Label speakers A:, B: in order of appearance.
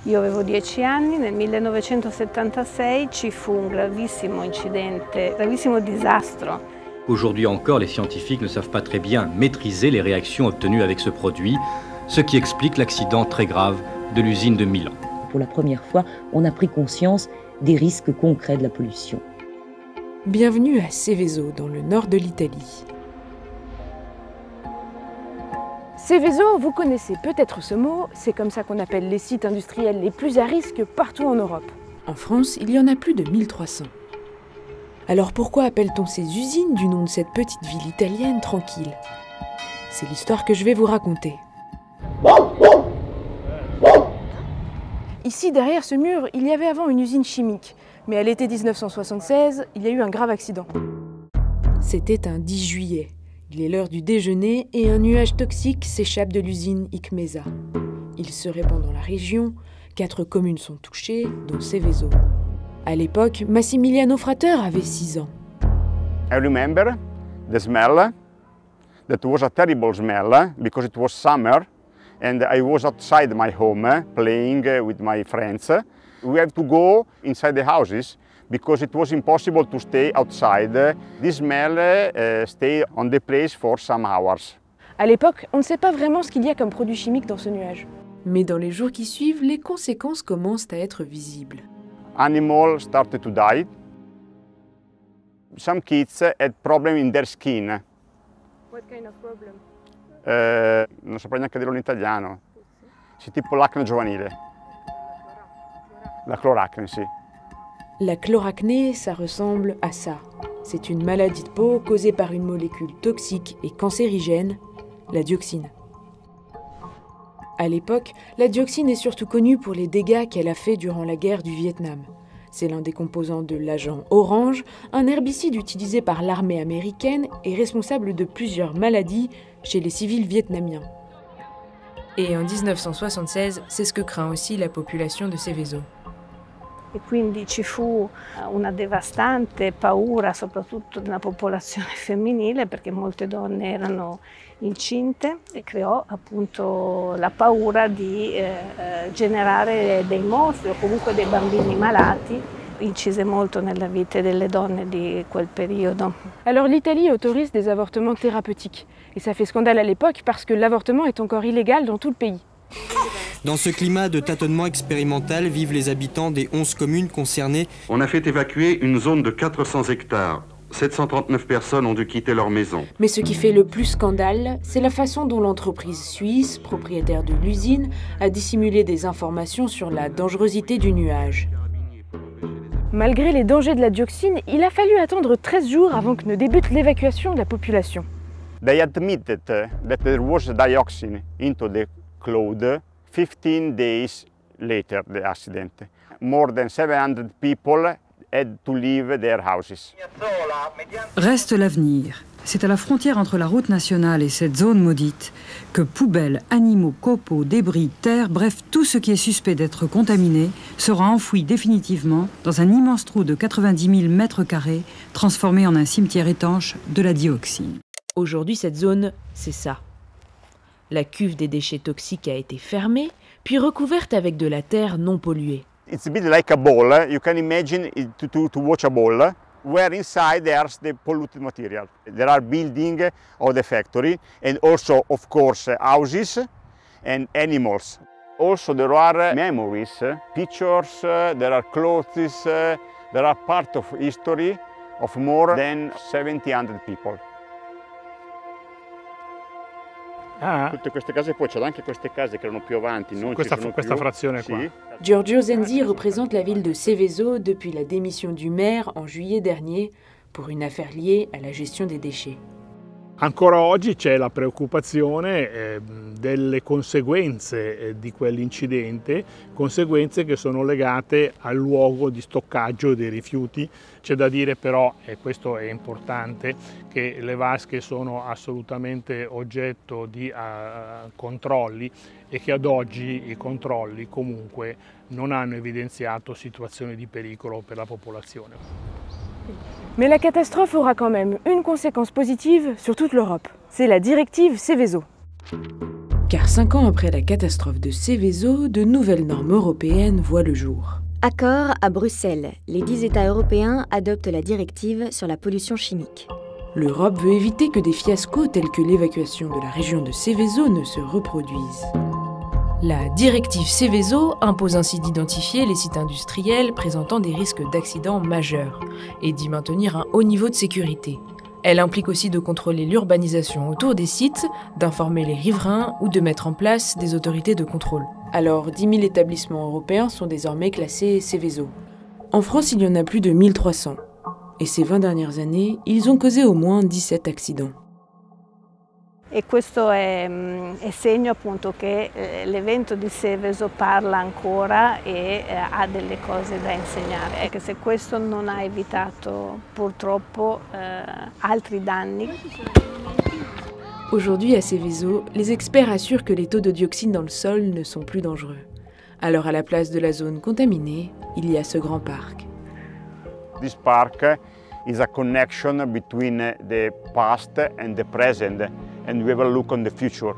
A: Io avevo 10 anni, nel 1976 ci fu un gravissimo incidente, gravissimo disastro.
B: Aujourd'hui encore, les scientifiques ne savent pas très bien maîtriser les réactions obtenues avec ce produit, ce qui explique l'accident très grave de l'usine de Milan.
C: Pour la première fois, on a pris conscience des risques concrets de la pollution.
D: Bienvenue à Seveso, dans le nord de l'Italie. Seveso, vous connaissez peut-être ce mot, c'est comme ça qu'on appelle les sites industriels les plus à risque partout en Europe. En France, il y en a plus de 1300. Alors pourquoi appelle-t-on ces usines du nom de cette petite ville italienne tranquille? C'est l'histoire que je vais vous raconter. Ici, derrière ce mur, il y avait avant une usine chimique. Mais à l'été 1976, il y a eu un grave accident. C'était un 10 juillet. Il est l'heure du déjeuner et un nuage toxique s'échappe de l'usine Ichmesa. Il se répand dans la région, 4 communes sont touchées, dont Seveso. À l'époque, Massimiliano Frater avait 6 ans.
E: I remember the smell. That was a terrible smell because it was summer and I was outside my home playing with my friends. We have to go inside the houses because it was impossible to stay outside. This smell stayed on the place for some hours.
D: À l'époque, on ne sait pas vraiment ce qu'il y a comme produit chimique dans ce nuage. Mais dans les jours qui suivent, les conséquences commencent à être visibles.
E: Animals started to die. Some kids had problems in their skin.
D: What kind of problem?
E: Non saprei neanche dirlo in italiano. Sì, tipo l'acne giovanile. La chloracne, sì.
D: La chloracné, ça ressemble à ça. C'est une maladie de peau causée par une molécule toxique et cancérigène, la dioxine. À l'époque, la dioxine est surtout connue pour les dégâts qu'elle a fait durant la guerre du Vietnam. C'est l'un des composants de l'agent orange, un herbicide utilisé par l'armée américaine et responsable de plusieurs maladies chez les civils vietnamiens. Et en 1976, c'est ce que craint aussi la population de Seveso.
A: E quindi ci fu una devastante paura, soprattutto nella popolazione femminile, perché molte donne erano incinte e creò appunto la paura di generare dei mostri o comunque dei bambini malati. Incise molto nella vita delle donne di quel periodo.
D: Alors l'Italie autorise des avortements thérapeutiques. Et ça fait scandale à l'époque parce que l'avortement est encore illégal dans tout le pays.
F: Dans ce climat de tâtonnement expérimental vivent les habitants des 11 communes concernées.
G: On a fait évacuer une zone de 400 hectares. 739 personnes ont dû quitter leur maison.
D: Mais ce qui fait le plus scandale, c'est la façon dont l'entreprise suisse, propriétaire de l'usine, a dissimulé des informations sur la dangerosité du nuage. Malgré les dangers de la dioxine, il a fallu attendre 13 jours avant que ne débute l'évacuation de la population.
E: They admitted that there was dioxin into the cloud 15 days later the accident. More than 700 people had to leave their houses.
H: Reste l'avenir. C'est à la frontière entre la route nationale et cette zone maudite que poubelles, animaux, copeaux, débris, terre, bref, tout ce qui est suspect d'être contaminé sera enfoui définitivement dans un immense trou de 90 000 mètres carrés transformé en un cimetière étanche de la dioxine.
D: Aujourd'hui, cette zone, c'est ça. La cuve des déchets toxiques a été fermée, puis recouverte avec de la terre non polluée.
E: It's a bit like a ball. You can imagine it to watch a ball, where inside there's the polluted material. There are buildings of the factory and also, of course, houses and animals. Also, there are memories, pictures, there are clothes, there are part of history of more than 700 people. Tutte queste case, poi c'erano anche queste case che erano più avanti, non
I: questa frazione qua.
D: Giorgio Zenzi représente la ville de Seveso depuis la démission du maire en juillet dernier pour une affaire liée à la gestion des déchets.
I: Ancora oggi c'è la preoccupazione delle conseguenze di quell'incidente, conseguenze che sono legate al luogo di stoccaggio dei rifiuti. C'è da dire però, e questo è importante, che le vasche sono assolutamente oggetto di controlli e che ad oggi i controlli comunque non hanno evidenziato situazioni di pericolo per la popolazione.
D: Mais la catastrophe aura quand même une conséquence positive sur toute l'Europe. C'est la directive Seveso. Car 5 ans après la catastrophe de Seveso, de nouvelles normes européennes voient le jour.
J: Accord à Bruxelles. Les 10 États européens adoptent la directive sur la pollution chimique.
D: L'Europe veut éviter que des fiascos tels que l'évacuation de la région de Seveso ne se reproduisent. La directive Seveso impose ainsi d'identifier les sites industriels présentant des risques d'accidents majeurs et d'y maintenir un haut niveau de sécurité. Elle implique aussi de contrôler l'urbanisation autour des sites, d'informer les riverains ou de mettre en place des autorités de contrôle. Alors, 10 000 établissements européens sont désormais classés Seveso. En France, il y en a plus de 1300. Et ces 20 dernières années, ils ont causé au moins 17 accidents.
A: E questo è segno appunto che l'evento di Seveso parla ancora e ha delle cose da insegnare. È che se questo non ha evitato purtroppo altri danni.
D: Aujourd'hui à Seveso, les experts assurent que les taux de dioxine dans le sol ne sont plus dangereux. Alors à la place de la zone contaminée, il y a ce grand parc.
E: This park is a connection between the past and the present, and we have a look on the future.